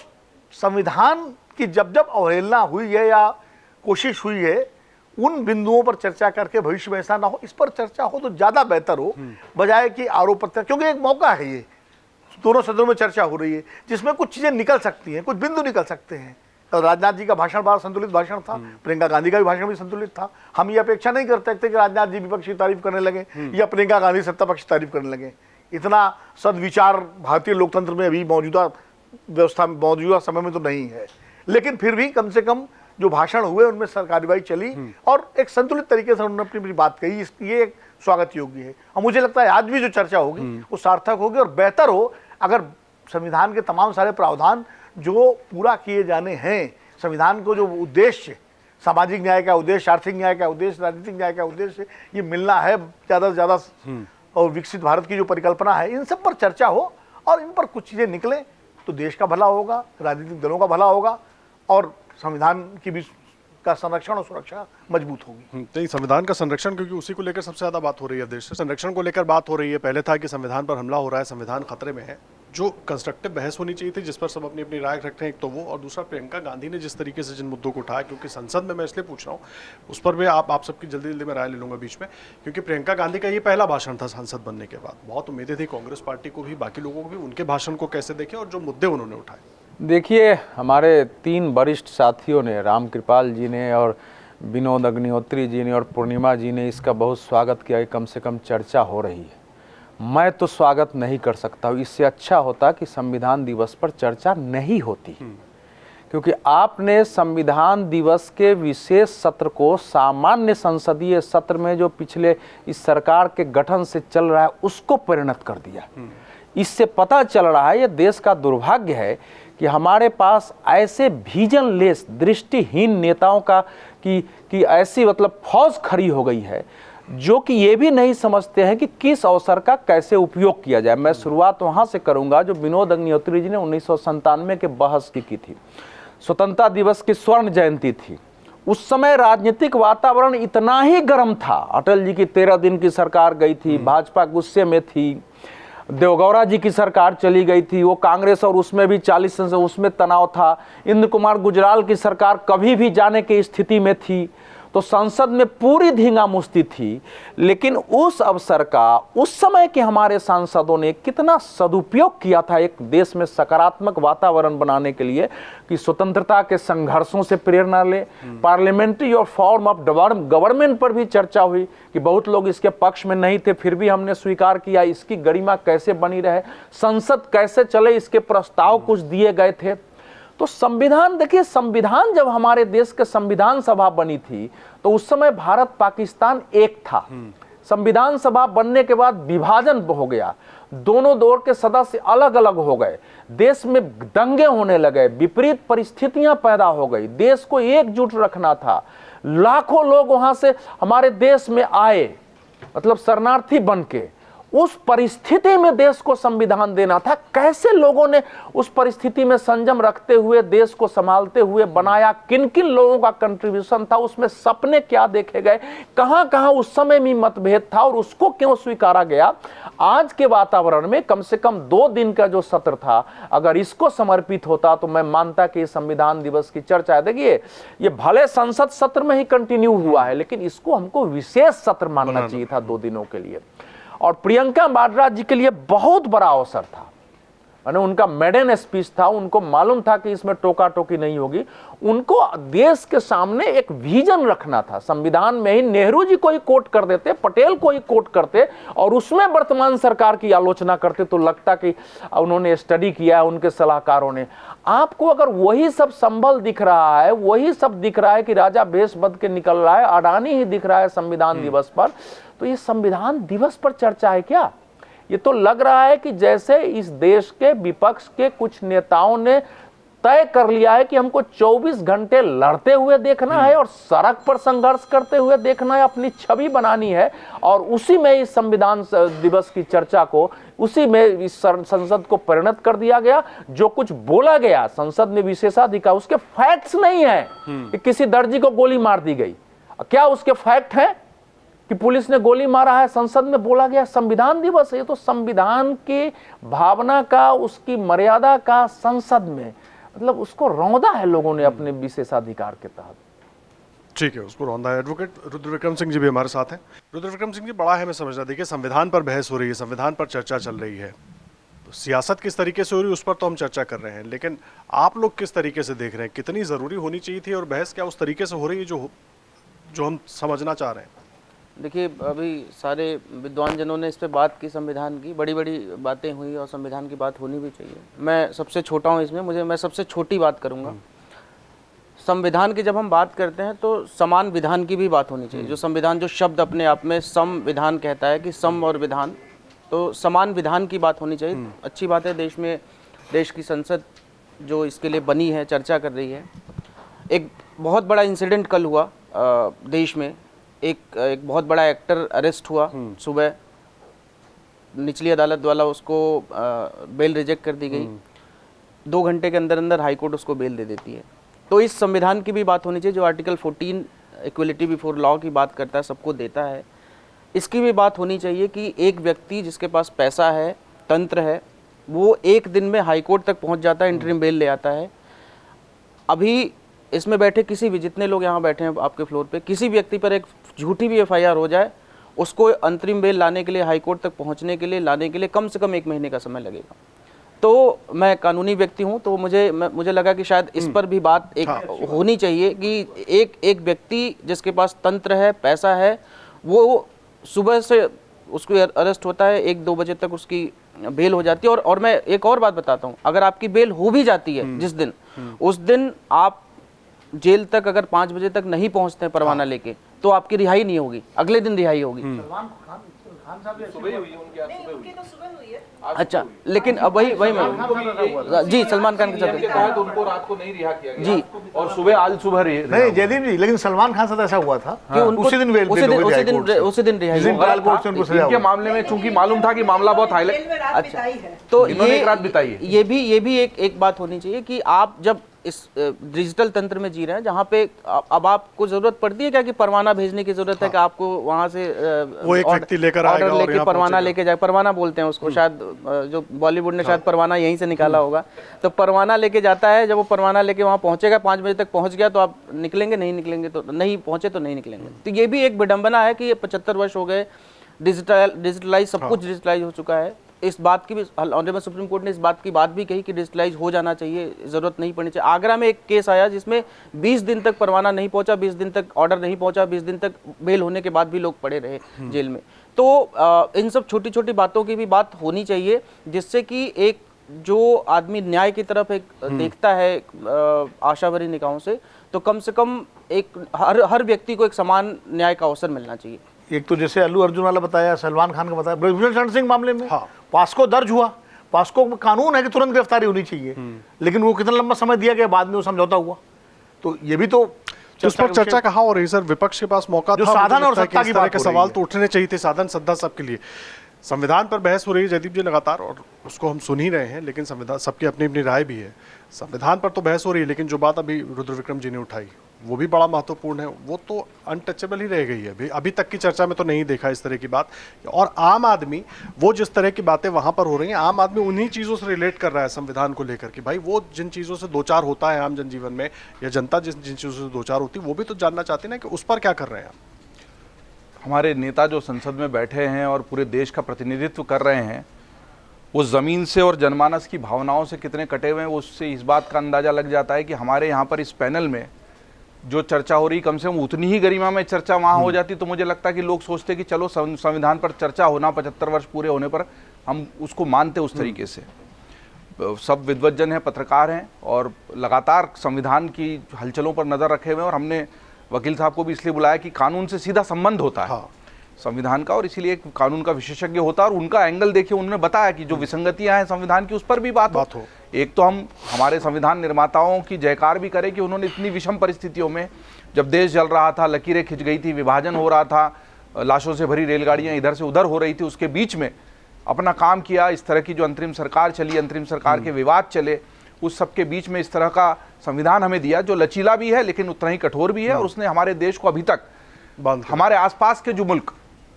संविधान की जब जब अवहेलना हुई है या कोशिश हुई है, उन बिंदुओं पर चर्चा करके भविष्य में ऐसा ना हो, इस पर चर्चा हो तो ज्यादा बेहतर हो, बजाय कि आरोप प्रत्यारोप। क्योंकि एक मौका है, ये दोनों सदनों में चर्चा हो रही है जिसमें कुछ चीजें निकल सकती हैं, कुछ बिंदु निकल सकते हैं। कल राजनाथ जी का भाषण बड़ा संतुलित भाषण था, प्रियंका गांधी का भी भाषण भी संतुलित था। हम ये अपेक्षा नहीं करते थे कि राजनाथ जी विपक्ष की तारीफ करने लगे या प्रियंका गांधी सत्ता पक्ष की तारीफ करने लगे। इतना सदविचार भारतीय लोकतंत्र में अभी मौजूदा व्यवस्था में, मौजूदा समय में तो नहीं है, लेकिन फिर भी कम से कम जो भाषण हुए उनमें कार्यवाही चली और एक संतुलित तरीके से उन्होंने अपनी अपनी बात कही। ये एक स्वागत योग्य है और मुझे लगता है आज भी जो चर्चा होगी वो सार्थक होगी और बेहतर हो अगर संविधान के तमाम सारे प्रावधान जो पूरा किए जाने हैं, संविधान को जो उद्देश्य, सामाजिक न्याय का उद्देश्य, आर्थिक न्याय का उद्देश्य, राजनीतिक न्याय का उद्देश्य ये मिलना है ज़्यादा से ज़्यादा और विकसित भारत की जो परिकल्पना है, इन सब पर चर्चा हो और इन पर कुछ चीज़ें निकले तो देश का भला होगा, राजनीतिक दलों का भला होगा और संविधान की भी का संरक्षण और सुरक्षा मजबूत होगी। नहीं, संविधान का संरक्षण, क्योंकि उसी को लेकर सबसे ज्यादा बात हो रही है देश से, संरक्षण को लेकर बात हो रही है। पहले था कि संविधान पर हमला हो रहा है, संविधान खतरे में है, जो कंस्ट्रक्टिव बहस होनी चाहिए थी जिस पर सब अपनी अपनी राय रखते हैं, एक तो वो, और दूसरा प्रियंका गांधी ने जिस तरीके से जिन मुद्दों को उठाया, क्योंकि संसद में मैं इसलिए पूछ रहा हूँ, उस पर भी आप सबकी जल्दी जल्दी में राय ले लूंगा बीच में, क्योंकि प्रियंका गांधी का ये पहला भाषण था सांसद बनने के बाद। बहुत उम्मीदें थी कांग्रेस पार्टी को भी, बाकी लोगों को भी, उनके भाषण को कैसे देखें और जो मुद्दे उन्होंने उठाए। देखिए, हमारे 3 वरिष्ठ साथियों ने, राम कृपाल जी ने और विनोद अग्निहोत्री जी ने और पूर्णिमा जी ने इसका बहुत स्वागत किया कि कम से कम चर्चा हो रही है। मैं तो स्वागत नहीं कर सकता हूँ। इससे अच्छा होता कि संविधान दिवस पर चर्चा नहीं होती, क्योंकि आपने संविधान दिवस के विशेष सत्र को सामान्य संसदीय सत्र में जो पिछले इस सरकार के गठन से चल रहा है उसको परिणत कर दिया। इससे पता चल रहा है, ये देश का दुर्भाग्य है कि हमारे पास ऐसे विजनलेस, दृष्टिहीन नेताओं का कि ऐसी मतलब फौज खड़ी हो गई है जो कि ये भी नहीं समझते हैं कि किस अवसर का कैसे उपयोग किया जाए। मैं शुरुआत वहाँ से करूँगा जो विनोद अग्निहोत्री जी ने 1997 के बहस की थी। स्वतंत्रता दिवस की स्वर्ण जयंती थी। उस समय राजनीतिक वातावरण इतना ही गर्म था। अटल जी की 13 दिन की सरकार गई थी, भाजपा गुस्से में थी, देवगौड़ा जी की सरकार चली गई थी, वो कांग्रेस और उसमें भी 40 से उसमें तनाव था। इंद्र कुमार गुजराल की सरकार कभी भी जाने की स्थिति में थी, तो संसद में पूरी धींगामुश्ती थी। लेकिन उस अवसर का, उस समय के हमारे सांसदों ने कितना सदुपयोग किया था एक देश में सकारात्मक वातावरण बनाने के लिए कि स्वतंत्रता के संघर्षों से प्रेरणा ले। पार्लियामेंट्री और फॉर्म ऑफ गवर्नमेंट पर भी चर्चा हुई कि बहुत लोग इसके पक्ष में नहीं थे, फिर भी हमने स्वीकार किया। इसकी गरिमा कैसे बनी रहे, संसद कैसे चले, इसके प्रस्ताव कुछ दिए गए थे। तो संविधान, देखिए, संविधान जब हमारे देश के संविधान सभा बनी थी तो उस समय भारत पाकिस्तान एक था। संविधान सभा बनने के बाद विभाजन हो गया, दोनों दौर के सदस्य अलग अलग हो गए, देश में दंगे होने लगे, विपरीत परिस्थितियां पैदा हो गई, देश को एकजुट रखना था। लाखों लोग वहां से हमारे देश में आए, मतलब शरणार्थी बन के। उस परिस्थिति में देश को संविधान देना था। कैसे लोगों ने उस परिस्थिति में संयम रखते हुए देश को संभालते हुए बनाया, किन किन लोगों का कंट्रीब्यूशन था, उसमें सपने क्या देखे गए, कहां कहां उस समय भी मतभेद था और उसको क्यों स्वीकारा गया। आज के वातावरण में कम से कम 2 दिन का जो सत्र था, अगर इसको समर्पित होता तो मैं मानता कि संविधान दिवस की चर्चा है। देखिए, ये भले संसद सत्र में ही कंटिन्यू हुआ है, लेकिन इसको हमको विशेष सत्र मानना चाहिए था 2 दिनों के लिए। और प्रियंका वाड्रा जी के लिए बहुत बड़ा अवसर था, माने उनका मेडन स्पीच था, उनको मालूम था कि इसमें टोका टोकी नहीं होगी। उनको देश के सामने एक विजन रखना था। संविधान में ही नेहरू जी को ही कोट कर देते, पटेल को ही कोट करते और उसमें वर्तमान सरकार की आलोचना करते तो लगता कि उन्होंने स्टडी किया है, उनके सलाहकारों ने। आपको अगर वही सब संभल दिख रहा है, वही सब दिख रहा है कि राजा भेष बद के निकल रहा है, अडानी ही दिख रहा है संविधान दिवस पर, तो ये संविधान दिवस पर चर्चा है क्या? ये तो लग रहा है कि जैसे इस देश के विपक्ष के कुछ नेताओं ने तय कर लिया है कि हमको 24 घंटे लड़ते हुए देखना है और सड़क पर संघर्ष करते हुए देखना है, अपनी छवि बनानी है और उसी में इस संविधान दिवस की चर्चा को, उसी में इस संसद को परिणत कर दिया गया। जो कुछ बोला गया संसद में विशेषाधिकार, उसके फैक्ट्स नहीं है कि किसी दर्जी को गोली मार दी गई। क्या उसके फैक्ट है कि पुलिस ने गोली मारा है? संसद में बोला गया संविधान दिवस है। ये तो संविधान की भावना का, उसकी मर्यादा का संसद में मतलब उसको रौंदा है लोगों ने अपने विशेषाधिकार के तहत। ठीक है, उसको रौंदा है। एडवोकेट रुद्र विक्रम सिंह जी भी हमारे साथ हैं। रुद्र विक्रम सिंह जी, बड़ा है मैं समझना, देखिए संविधान पर बहस हो रही है, संविधान पर चर्चा चल रही है, तो सियासत किस तरीके से हो रही है उस पर तो हम चर्चा कर रहे हैं, लेकिन आप लोग किस तरीके से देख रहे हैं? कितनी जरूरी होनी चाहिए थी और बहस क्या उस तरीके से हो रही है जो हम समझना चाह रहे हैं? देखिए, अभी सारे विद्वान जनों ने इस पे बात की, संविधान की बड़ी बड़ी बातें हुई और संविधान की बात होनी भी चाहिए। मैं सबसे छोटा हूँ इसमें, मैं सबसे छोटी बात करूँगा। संविधान की जब हम बात करते हैं तो समान विधान की भी बात होनी चाहिए। जो संविधान, जो शब्द अपने आप में संविधान कहता है कि सम और विधान, तो समान विधान की बात होनी चाहिए। अच्छी बात है, देश में, देश की संसद जो इसके लिए बनी है, चर्चा कर रही है। एक बहुत बड़ा इंसिडेंट कल हुआ देश में। एक बहुत बड़ा एक्टर अरेस्ट हुआ सुबह, निचली अदालत द्वारा उसको बेल रिजेक्ट कर दी गई। 2 घंटे के अंदर अंदर हाई कोर्ट उसको बेल दे देती है। तो इस संविधान की भी बात होनी चाहिए जो आर्टिकल 14 इक्वलिटी बिफोर लॉ की बात करता है, सबको देता है। इसकी भी बात होनी चाहिए कि एक व्यक्ति जिसके पास पैसा है, तंत्र है, वो 1 दिन में हाई कोर्ट तक पहुंच जाता है, इंटरिम बेल ले आता है। अभी इसमें बैठे किसी भी, जितने लोग यहाँ बैठे हैं आपके फ्लोर पे, किसी व्यक्ति पर एक झूठी भी FIR हो जाए, उसको अंतरिम बेल लाने के लिए, हाई कोर्ट तक पहुँचने के लिए, लाने के लिए कम से कम 1 महीने का समय लगेगा। तो मैं कानूनी व्यक्ति हूं, तो मुझे लगा कि शायद इस पर भी बात एक होनी चाहिए कि एक व्यक्ति जिसके पास तंत्र है, पैसा है, वो सुबह से उसको अरेस्ट होता है, 1-2 बजे तक उसकी बेल हो जाती है। और मैं एक और बात बताता हूं, अगर आपकी बेल हो भी जाती है जिस दिन, उस दिन आप जेल तक अगर 5 बजे तक नहीं पहुंचते हैं परवाना लेके, तो आपकी रिहाई नहीं होगी, अगले दिन रिहाई होगी। अच्छा, लेकिन अब वही मैं जी सलमान खान के साथ उनको रात को नहीं रिहा किया गया जी, और सुबह आज सुबह नहीं जयदीप जी, लेकिन सलमान खान साथ ऐसा हुआ था कि उनको उसी दिन उसी दिन रिहाई जिस दिन ट्रायल कोर्ट से उनको सजा इनके हुई। मामले में चूंकि मालूम था कि मामला बहुत हाईलाइट, अच्छा, तो इन्होंने एक रात बिताई है। ये भी एक बात होनी चाहिए कि आप जब इस डिजिटल तंत्र में जी रहे हैं, जहाँ पे अब आपको जरूरत पड़ती है क्या कि परवाना भेजने की जरूरत है कि आपको वहाँ से वो एक व्यक्ति लेकर आएगा और लेके यहाँ परवाना लेके जाए, परवाना बोलते हैं उसको, शायद जो बॉलीवुड ने शायद परवाना यहीं से निकाला होगा। तो परवाना लेके जाता है, जब वो परवाना लेके वहाँ पहुंचेगा, 5 बजे तक पहुंच गया तो आप निकलेंगे, नहीं निकलेंगे तो नहीं पहुंचे तो नहीं निकलेंगे। तो ये भी एक विडंबना है कि ये 75 वर्ष हो गए, डिजिटलाइज सब कुछ डिजिटलाइज हो चुका है। इस बात की भी ऑनरेबल सुप्रीम कोर्ट ने इस बात की बात भी कही कि डिजिटलाइज हो जाना चाहिए, ज़रूरत नहीं पड़नी चाहिए। आगरा में एक केस आया जिसमें 20 दिन तक परवाना नहीं पहुंचा, 20 दिन तक ऑर्डर नहीं पहुंचा, 20 दिन तक बेल होने के बाद भी लोग पड़े रहे जेल में। तो इन सब छोटी छोटी बातों की भी बात होनी चाहिए, जिससे कि एक जो आदमी न्याय की तरफ एक देखता है आशा भरी निगाहों से, तो कम एक हर व्यक्ति को एक समान न्याय का अवसर मिलना चाहिए। एक तो जैसे अल्लू अर्जुन वाला बताया, सलमान खान का बताया, ब्रजभूषण सिंह मामले में पास्को दर्ज हुआ, पास्को में कानून है कि तुरंत गिरफ्तारी होनी चाहिए, लेकिन वो कितना लंबा समय दिया गया, बाद में वो समझौता हुआ। तो ये भी तो उस पर चर्चा कहाँ हो रही सर? विपक्ष के पास मौका था, साधन और सत्ता की बात के सवाल तो उठने चाहिए थे, साधन सत्ता सबके लिए। संविधान पर बहस हो रही है जयदीप जी लगातार, और उसको हम सुन ही रहे हैं, लेकिन संविधान, सबकी अपनी अपनी राय भी है। संविधान पर तो बहस हो रही है, लेकिन जो बात अभी रुद्र विक्रम जी ने उठाई वो भी बड़ा महत्वपूर्ण है, वो तो अनटचेबल ही रह गई है। अभी तक की चर्चा में तो नहीं देखा इस तरह की बात। और आम आदमी, वो जिस तरह की बातें वहां पर हो रही हैं, आम आदमी उन्हीं चीज़ों से रिलेट कर रहा है संविधान को लेकर कि भाई वो जिन चीज़ों से दो चार होता है आम जनजीवन में, या जनता जिन चीज़ों से दो चार होती है, वो भी तो जानना चाहती है ना कि उस पर क्या कर रहे हैं आप। हमारे नेता जो संसद में बैठे हैं और पूरे देश का प्रतिनिधित्व कर रहे हैं, वो ज़मीन से और जनमानस की भावनाओं से कितने कटे हुए हैं, उससे इस बात का अंदाज़ा लग जाता है कि हमारे यहाँ पर इस पैनल में जो चर्चा हो रही, कम से कम उतनी ही गरिमा में चर्चा वहाँ हो जाती, तो मुझे लगता है कि लोग सोचते कि चलो संविधान पर चर्चा होना, 75 वर्ष पूरे होने पर हम उसको मानते उस तरीके से। सब विद्वज्जन हैं, पत्रकार हैं, और लगातार संविधान की हलचलों पर नज़र रखे हुए हैं। और हमने वकील साहब को भी इसलिए बुलाया कि कानून से सीधा संबंध होता है संविधान का, और इसीलिए कानून का विशेषज्ञ होता है, और उनका एंगल देखिए, उन्होंने बताया कि जो विसंगतियां हैं संविधान की, उस पर भी बात हो। एक तो हम हमारे संविधान निर्माताओं की जयकार भी करें कि उन्होंने इतनी विषम परिस्थितियों में, जब देश जल रहा था, लकीरें खिंच गई थी, विभाजन हो रहा था, लाशों से भरी रेलगाड़ियां इधर से उधर हो रही थी, उसके बीच में अपना काम किया। इस तरह की जो अंतरिम सरकार चली, अंतरिम सरकार के विवाद चले, उस सब के बीच में इस तरह का संविधान हमें दिया जो लचीला भी है लेकिन उतना ही कठोर भी है। और उसने हमारे देश को अभी तक, हमारे आसपास के जो मुल्क,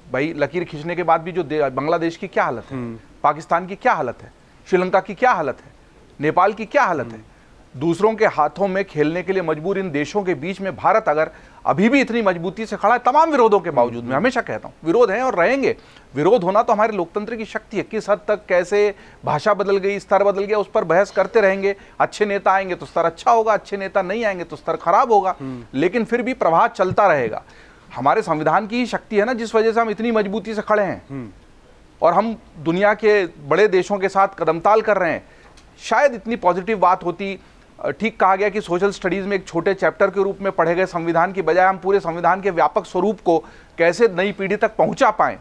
भाई लकीर खींचने के बाद भी जो बांग्लादेश की क्या हालत है, पाकिस्तान की क्या हालत है, श्रीलंका की क्या हालत है, नेपाल की क्या हालत है, दूसरों के हाथों में खेलने के लिए मजबूर इन देशों के बीच में भारत अगर अभी भी इतनी मजबूती से खड़ा है, तमाम विरोधों के बावजूद, मैं हमेशा कहता हूं विरोध हैं और रहेंगे, विरोध होना तो हमारे लोकतंत्र की शक्ति है। किस हद तक, कैसे भाषा बदल गई, स्तर बदल गया, उस पर बहस करते रहेंगे। अच्छे नेता आएंगे तो स्तर अच्छा होगा, अच्छे नेता नहीं आएंगे तो स्तर खराब होगा, लेकिन फिर भी प्रवाह चलता रहेगा। हमारे संविधान की ही शक्ति है ना, जिस वजह से हम इतनी मजबूती से खड़े हैं और हम दुनिया के बड़े देशों के साथ कदमताल कर रहे हैं। शायद इतनी पॉजिटिव बात होती ठीक कहा गया कि सोशल स्टडीज़ में एक छोटे चैप्टर के रूप में पढ़े गए संविधान की बजाय हम पूरे संविधान के व्यापक स्वरूप को कैसे नई पीढ़ी तक पहुंचा पाएं।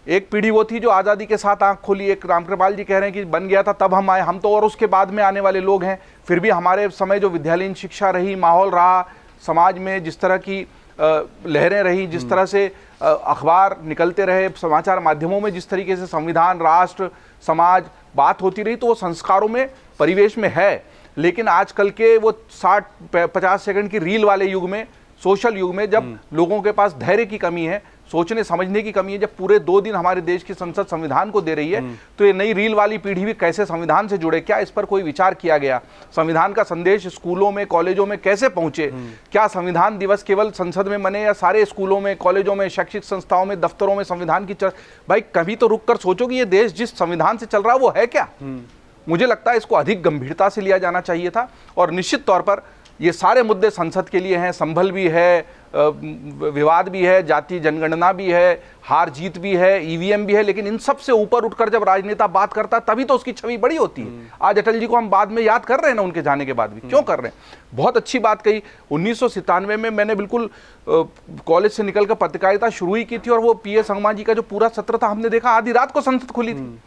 एक पीढ़ी वो थी जो आज़ादी के साथ आंख खोली, एक रामकृपाल जी कह रहे हैं कि बन गया था तब हम आए, हम तो और उसके बाद में आने वाले लोग हैं। फिर भी हमारे समय जो विद्यालयीन शिक्षा रही, माहौल रहा, समाज में जिस तरह की लहरें रही, जिस तरह से अखबार निकलते रहे, समाचार माध्यमों में जिस तरीके से संविधान, राष्ट्र, समाज बात होती रही, तो वो संस्कारों में, परिवेश में है। लेकिन आजकल के वो 60-50 सेकंड की रील वाले युग में, सोशल युग में, जब लोगों के पास धैर्य की कमी है, सोचने समझने की कमी है, जब पूरे 2 दिन हमारे देश की संसद संविधान को दे रही है, तो ये नई रील वाली पीढ़ी भी कैसे संविधान से जुड़े? क्या इस पर कोई विचार किया गया? संविधान का संदेश स्कूलों में, कॉलेजों में कैसे पहुंचे? क्या संविधान दिवस केवल संसद में मने या सारे स्कूलों में, कॉलेजों में, शैक्षिक संस्थाओं में, दफ्तरों में संविधान की भाई कभी तो रुक कर सोचो कि ये देश जिस संविधान से चल रहा है वो है क्या? मुझे लगता है इसको अधिक गंभीरता से लिया जाना चाहिए था। और निश्चित तौर पर ये सारे मुद्दे संसद के लिए हैं, संभल भी है, विवाद भी है, जातीय जनगणना भी है, हार जीत भी है, ईवीएम भी है, लेकिन इन सब से ऊपर उठकर जब राजनेता बात करता है तभी तो उसकी छवि बड़ी होती है। आज अटल जी को हम बाद में याद कर रहे हैं ना, उनके जाने के बाद भी क्यों कर रहे हैं? बहुत अच्छी बात कही। 1997 में मैंने बिल्कुल कॉलेज से निकलकर पत्रकारिता शुरू ही की थी, और वो पीए संगमा जी का जो पूरा सत्र था, हमने देखा आधी रात को संसद खुली थी।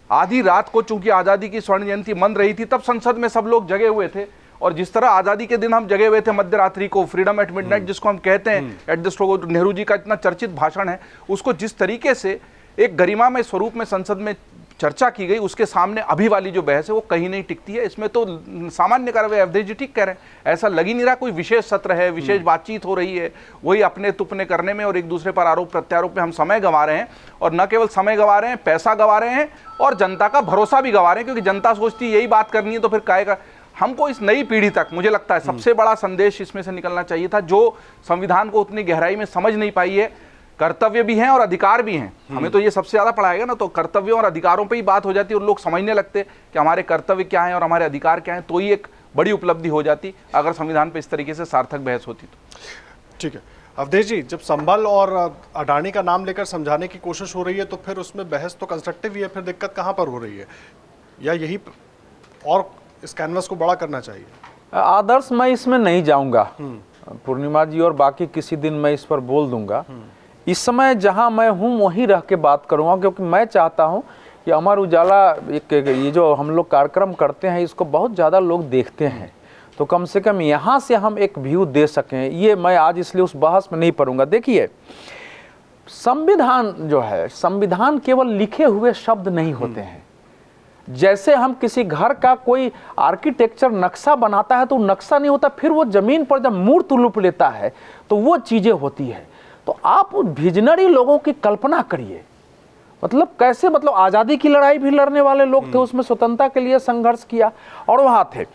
आधी रात को, चूंकि आज़ादी की स्वर्ण जयंती मन रही थी, तब संसद में सब लोग जगे हुए थे। और जिस तरह आज़ादी के दिन हम जगे हुए थे मध्य रात्रि को, फ्रीडम एट मिडनाइट जिसको हम कहते हैं, at the stroke, Nehru ji का इतना चर्चित भाषण है, उसको जिस तरीके से एक गरिमामय स्वरूप में संसद में चर्चा की गई, उसके सामने अभी वाली जो बहस है वो कहीं नहीं टिकती है। इसमें तो सामान्य कार्रवाई, अवधेश जी ठीक कह रहे हैं, ऐसा लग ही नहीं रहा कोई विशेष सत्र है, विशेष बातचीत हो रही है। वही अपने तुपने करने में और एक दूसरे पर आरोप प्रत्यारोप में हम समय गंवा रहे हैं। और न केवल समय गंवा रहे हैं, पैसा गंवा रहे हैं और जनता का भरोसा भी गंवा रहे हैं, क्योंकि जनता सोचती है यही बात करनी है तो फिर काहेगा। हमको इस नई पीढ़ी तक, मुझे लगता है सबसे बड़ा संदेश इसमें से निकलना चाहिए था, जो संविधान को उतनी गहराई में समझ नहीं पाई है। कर्तव्य भी हैं और अधिकार भी हैं। हमें तो ये सबसे ज्यादा पढ़ाएगा ना, तो कर्तव्यों और अधिकारों पे ही बात हो जाती है और लोग समझने लगते कि हमारे कर्तव्य क्या हैं और हमारे अधिकार क्या हैं, तो ही एक बड़ी उपलब्धि हो जाती अगर संविधान पे इस तरीके से सार्थक बहस होती तो। ठीक है अवधेश जी, जब संभल और अडानी का नाम लेकर समझाने की कोशिश हो रही है तो फिर उसमें बहस तो कंस्ट्रक्टिव ही है, फिर दिक्कत कहाँ पर हो रही है? या यही और इस कैनवस को बड़ा करना चाहिए? आदर्श, मैं इसमें नहीं जाऊंगा। पूर्णिमा जी और बाकी किसी दिन मैं इस पर बोल दूंगा। इस समय जहां मैं हूं वहीं रह के बात करूंगा, क्योंकि मैं चाहता हूं कि अमर उजाला एक ये जो हम लोग कार्यक्रम करते हैं इसको बहुत ज़्यादा लोग देखते हैं, तो कम से कम यहाँ से हम एक व्यू दे सकें। ये मैं आज इसलिए उस बहस में नहीं पढ़ूंगा। देखिए, संविधान जो है, संविधान केवल लिखे हुए शब्द नहीं होते हैं। जैसे हम किसी घर का कोई आर्किटेक्चर नक्शा बनाता है तो नक्शा नहीं होता, फिर वो जमीन पर जब मूर्त रूप लेता है तो वो चीज़ें होती है। तो आप विजनरी लोगों की कल्पना करिए, मतलब कैसे, मतलब आज़ादी की लड़ाई भी लड़ने वाले लोग थे, उसमें स्वतंत्रता के लिए संघर्ष किया और वहाँ थे।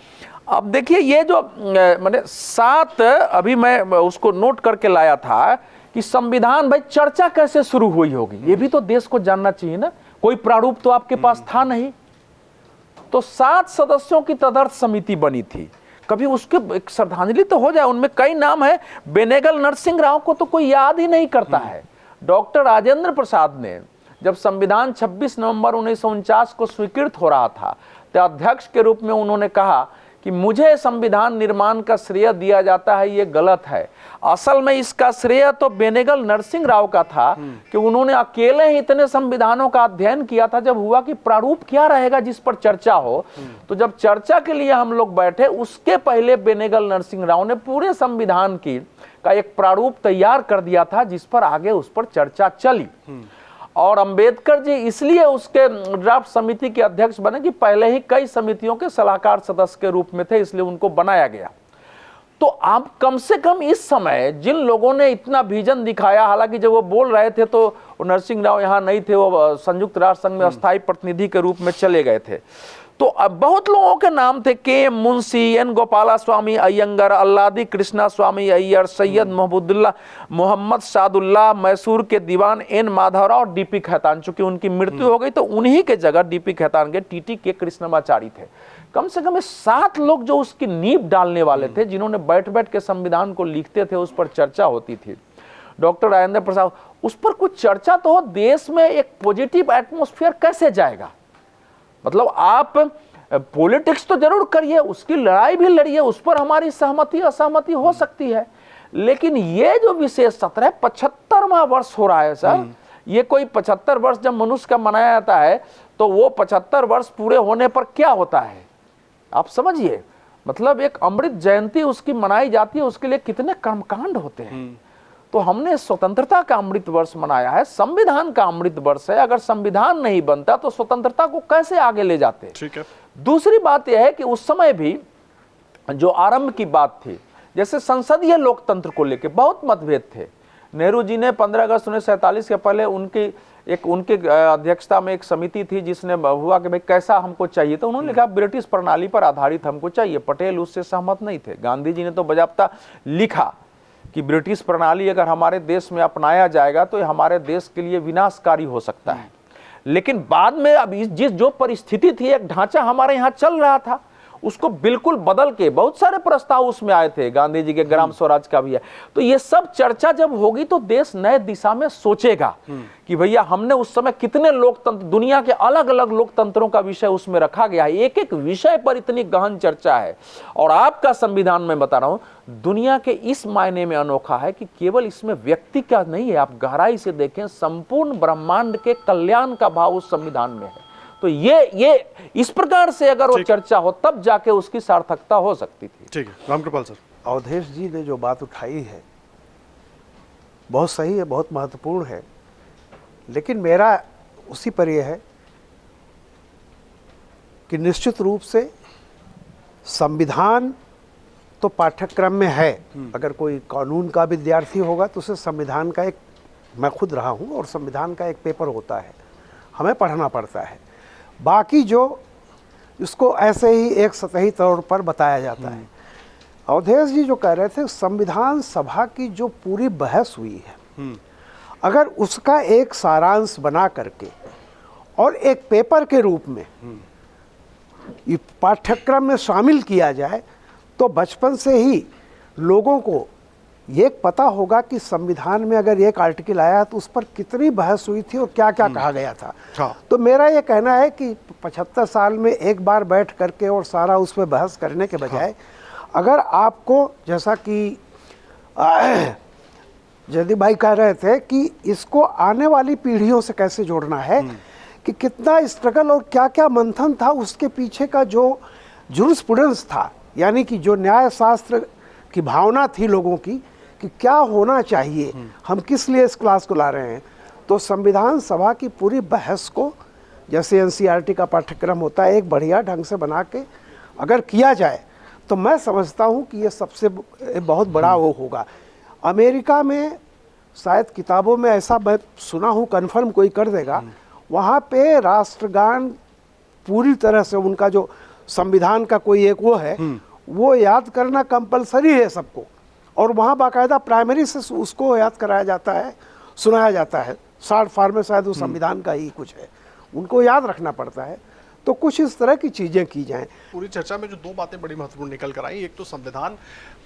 अब देखिए, ये जो मैंने 7 अभी मैं उसको नोट करके लाया था कि संविधान, भाई चर्चा कैसे शुरू हुई होगी, ये भी तो देश को जानना चाहिए ना। कोई प्रारूप तो आपके पास था नहीं, तो 7 सदस्यों की तदर्थ समिति बनी थी। कभी उसके एक श्रद्धांजलि तो हो जाए, उनमें कई नाम है। बेनेगल नरसिंह राव को तो कोई याद ही नहीं करता है। डॉक्टर राजेंद्र प्रसाद ने जब संविधान 26 नवंबर 1949 को स्वीकृत हो रहा था, तो अध्यक्ष के रूप में उन्होंने कहा कि मुझे संविधान निर्माण का श्रेय दिया जाता है, ये गलत है। असल में इसका श्रेय तो बेनेगल नरसिंह राव का था कि उन्होंने अकेले ही इतने संविधानों का अध्ययन किया था। जब हुआ कि प्रारूप क्या रहेगा जिस पर चर्चा हो, तो जब चर्चा के लिए हम लोग बैठे, उसके पहले बेनेगल नरसिंह राव ने पूरे संविधान की का एक प्रारूप तैयार कर दिया था, जिस पर आगे उस पर चर्चा चली। और अंबेडकर जी इसलिए उसके ड्राफ्ट समिति के अध्यक्ष बने कि पहले ही कई समितियों के सलाहकार सदस्य के रूप में थे, इसलिए उनको बनाया गया। तो आप कम से कम इस समय जिन लोगों ने इतना विजन दिखाया, हालांकि जब वो बोल रहे थे तो नरसिंह राव यहाँ नहीं थे, वो संयुक्त राष्ट्र संघ में अस्थायी प्रतिनिधि के रूप में चले गए थे। तो अब बहुत लोगों के नाम थे, के मुंशी, एन गोपाला स्वामी अयंगर, अल्लादी कृष्णा स्वामी अय्यर, सैयद महबूबुल्लाह, मोहम्मद सादुल्लाह, मैसूर के दीवान एन माधवराव और डीपी खैतान। चूंकि उनकी मृत्यु हो गई तो उन्हीं के जगह डीपी खैतान के टीटी के कृष्णमाचारी थे। कम से कम 7 लोग जो उसकी नींव डालने वाले थे, जिन्होंने बैठ बैठ के संविधान को लिखते थे, उस पर चर्चा होती थी। डॉक्टर राजेंद्र प्रसाद, उस पर कुछ चर्चा तो हो। देश में एक पॉजिटिव एटमॉस्फेयर कैसे जाएगा? मतलब आप पॉलिटिक्स तो जरूर करिए, उसकी लड़ाई भी लड़िए, उस पर हमारी सहमति असहमति हो सकती है, लेकिन ये जो विशेष सत्र है 75वां वर्ष हो रहा है सर। ये कोई 75 वर्ष जब मनुष्य का मनाया जाता है तो वो 75 वर्ष पूरे होने पर क्या होता है आप समझिए। मतलब एक अमृत जयंती उसकी मनाई जाती है, उसके लिए कितने कर्मकांड होते हैं। तो हमने स्वतंत्रता का अमृत वर्ष मनाया है, संविधान का अमृत वर्ष है। अगर संविधान नहीं बनता तो स्वतंत्रता को कैसे आगे ले जाते। ठीक है। दूसरी बात यह है कि उस समय भी जो आरंभ की बात थी, जैसे संसदीय लोकतंत्र को लेकर बहुत मतभेद थे। नेहरू जी ने 15 अगस्त 1947 के पहले उनके अध्यक्षता में एक समिति थी जिसने हुआ कि भाई कैसा हमको चाहिए, तो उन्होंने कहा ब्रिटिश प्रणाली पर आधारित हमको चाहिए। पटेल उससे सहमत नहीं थे। गांधी जी ने तो बजाबता लिखा कि ब्रिटिश प्रणाली अगर हमारे देश में अपनाया जाएगा तो ये हमारे देश के लिए विनाशकारी हो सकता है। लेकिन बाद में अब जिस जो परिस्थिति थी, एक ढांचा हमारे यहाँ चल रहा था, उसको बिल्कुल बदल के बहुत सारे प्रस्ताव उसमें आए थे। गांधी जी के ग्राम स्वराज का भी है। तो ये सब चर्चा जब होगी तो देश नए दिशा में सोचेगा कि भैया हमने उस समय कितने लोकतंत्र, दुनिया के अलग अलग लोकतंत्रों का विषय उसमें रखा गया है। एक एक विषय पर इतनी गहन चर्चा है। और आपका संविधान में बता रहा हूं, दुनिया के इस मायने में अनोखा है कि केवल इसमें व्यक्ति का नहीं है, आप गहराई से देखें संपूर्ण ब्रह्मांड के कल्याण का भाव उस संविधान में है। तो ये इस प्रकार से अगर वो चर्चा हो तब जाके उसकी सार्थकता हो सकती थी। ठीक है, रामकृपाल सर। अवधेश जी ने जो बात उठाई है बहुत सही है, बहुत महत्वपूर्ण है, लेकिन मेरा उसी पर यह है कि निश्चित रूप से संविधान तो पाठ्यक्रम में है। अगर कोई कानून का विद्यार्थी होगा तो उसे संविधान का मैं खुद रहा हूं और संविधान का एक पेपर होता है, हमें पढ़ना पड़ता है। बाकी जो इसको ऐसे ही एक सतही तौर पर बताया जाता है। अवधेश जी जो कह रहे थे, संविधान सभा की जो पूरी बहस हुई है, अगर उसका एक सारांश बना करके और एक पेपर के रूप में ये पाठ्यक्रम में शामिल किया जाए तो बचपन से ही लोगों को ये पता होगा कि संविधान में अगर एक आर्टिकल आया तो उस पर कितनी बहस हुई थी और क्या क्या कहा गया था। तो मेरा ये कहना है कि 75 साल में एक बार बैठ करके और सारा उस पर बहस करने के बजाय अगर आपको, जैसा कि जयदीप भाई कह रहे थे कि इसको आने वाली पीढ़ियों से कैसे जोड़ना है, कि कितना स्ट्रगल और क्या क्या मंथन था उसके पीछे का, जो जुरिस्प्रूडेंस था, यानी कि जो न्याय शास्त्र की भावना थी लोगों की कि क्या होना चाहिए, हम किस लिए इस क्लास को ला रहे हैं। तो संविधान सभा की पूरी बहस को, जैसे एनसीईआरटी का पाठ्यक्रम होता है, एक बढ़िया ढंग से बना के अगर किया जाए तो मैं समझता हूँ कि ये सबसे बहुत बड़ा वो होगा। अमेरिका में शायद किताबों में ऐसा मैं सुना हूँ, कन्फर्म कोई कर देगा, वहाँ पे राष्ट्रगान पूरी तरह से उनका जो संविधान का कोई एक वो है वो याद करना कंपलसरी है सबको, और वहाँ बाकायदा प्राइमरी से उसको याद कराया जाता है, सुनाया जाता है। शॉर्ट फॉर्म में शायद वो संविधान का ही कुछ है, उनको याद रखना पड़ता है। तो कुछ इस तरह की चीज़ें की जाएं। पूरी चर्चा में जो दो बातें बड़ी महत्वपूर्ण निकल कर आई, एक तो संविधान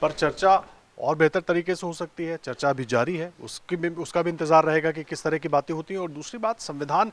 पर चर्चा और बेहतर तरीके से हो सकती है, चर्चा अभी जारी है, उसका भी इंतजार रहेगा कि किस तरह की बातें होती हैं। और दूसरी बात, संविधान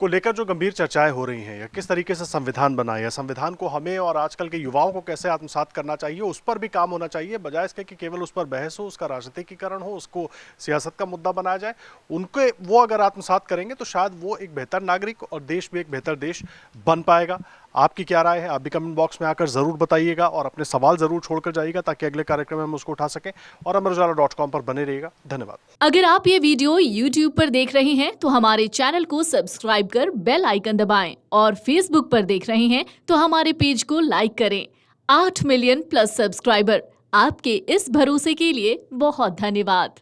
को लेकर जो गंभीर चर्चाएं हो रही हैं, या किस तरीके से संविधान बना है, या संविधान को हमें और आजकल के युवाओं को कैसे आत्मसात करना चाहिए, उस पर भी काम होना चाहिए, बजाय इसके कि केवल उस पर बहस हो, उसका राजनीतिकीकरण हो, उसको सियासत का मुद्दा बनाया जाए। उनके वो अगर आत्मसात करेंगे तो शायद वो एक बेहतर नागरिक और देश भी एक बेहतर देश बन पाएगा। आपकी क्या राय है, आप भी कमेंट बॉक्स में आकर जरूर बताइएगा और अपने सवाल जरूर छोड़कर जाइएगा ताकि अगले कार्यक्रम में हम उसको उठा सकें। और अमरउजाला.com पर बने रहिएगा। धन्यवाद। अगर आप ये वीडियो YouTube पर देख रहे हैं तो हमारे चैनल को सब्सक्राइब कर बेल आइकन दबाएं, और Facebook पर देख रहे हैं तो हमारे पेज को लाइक करें। 8 मिलियन प्लस सब्सक्राइबर, आपके इस भरोसे के लिए बहुत धन्यवाद।